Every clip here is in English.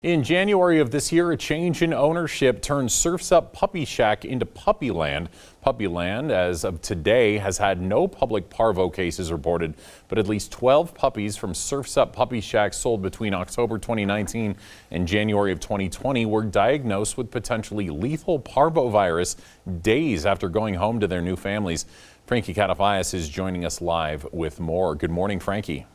In January of this year, a change in ownership turned Surf's Up Puppy Shack into Puppyland. Puppyland, as of today, has had no public parvo cases reported, but at least 12 puppies from Surf's Up Puppy Shack sold between October 2019 and January of 2020 were diagnosed with potentially lethal parvovirus days after going home to their new families. Frankie Katafias is joining us live with more. Good morning, Frankie.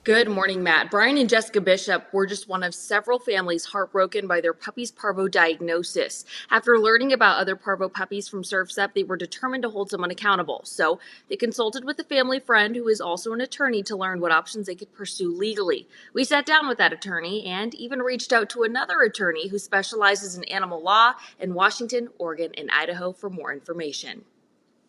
Good morning, Matt. Brian and Jessica Bishop were just one of several families heartbroken by their puppy's parvo diagnosis. After learning about other parvo puppies from Surf's Up, they were determined to hold someone accountable. So they consulted with a family friend who is also an attorney to learn what options they could pursue legally. We sat down with that attorney and even reached out to another attorney who specializes in animal law in Washington, Oregon, and Idaho for more information.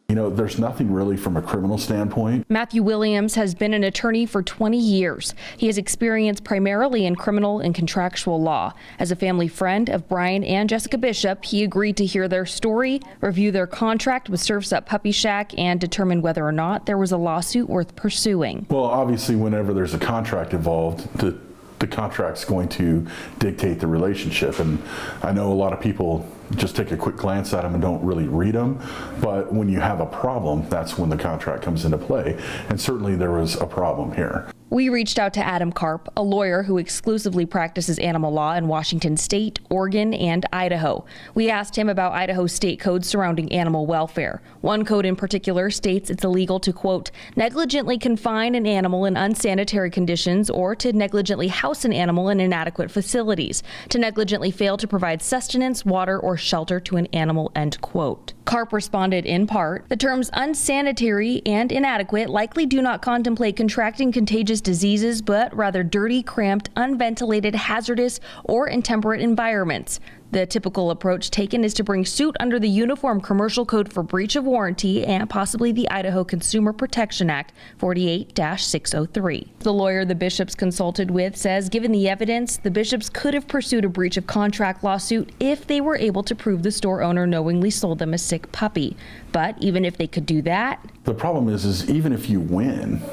You know, there's nothing really from a criminal standpoint. Matthew Williams has been an attorney for 20 years. He has experience primarily in criminal and contractual law. As a family friend of Brian and Jessica Bishop, he agreed to hear their story, review their contract with Surf's Up Puppy Shack, and determine whether or not there was a lawsuit worth pursuing. Well, obviously, whenever there's a contract involved, the contract's going to dictate the relationship. And I know a lot of people just take a quick glance at them and don't really read them. But when you have a problem, that's when the contract comes into play. And certainly there was a problem here. We reached out to Adam Karp, a lawyer who exclusively practices animal law in Washington State, Oregon, and Idaho. We asked him about Idaho's state codes surrounding animal welfare. One code in particular states it's illegal to, quote, negligently confine an animal in unsanitary conditions or to negligently house an animal in inadequate facilities, to negligently fail to provide sustenance, water, or shelter to an animal, end quote. Karp responded in part, the terms unsanitary and inadequate likely do not contemplate contracting contagious diseases, but rather dirty, cramped, unventilated, hazardous, or intemperate environments. The typical approach taken is to bring suit under the Uniform Commercial Code for breach of warranty and possibly the Idaho Consumer Protection Act 48-603. The lawyer the Bishops consulted with says given the evidence, the Bishops could have pursued a breach of contract lawsuit if they were able to prove the store owner knowingly sold them a sick puppy. But even if they could do that, the problem is even if you win,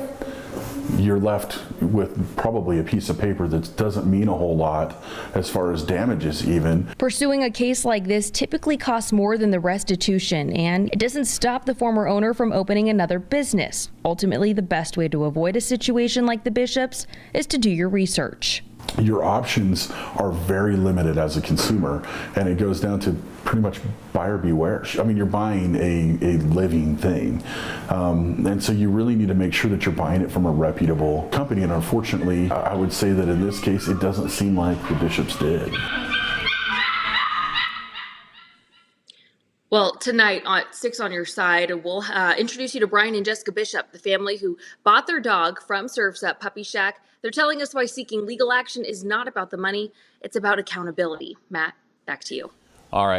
you're left with probably a piece of paper that doesn't mean a whole lot as far as damages even. Pursuing a case like this typically costs more than the restitution, and it doesn't stop the former owner from opening another business. Ultimately, the best way to avoid a situation like the Bishops is to do your research. Your options are very limited as a consumer, and it goes down to pretty much buyer beware. I mean, you're buying a living thing, and so you really need to make sure that you're buying it from a reputable company. And unfortunately, I would say that in this case, it doesn't seem like the Bishops did. Well, tonight at 6 on Your Side, we'll introduce you to Brian and Jessica Bishop, the family who bought their dog from Surf's Up Puppy Shack. They're telling us why seeking legal action is not about the money, it's about accountability. Matt, back to you. All right.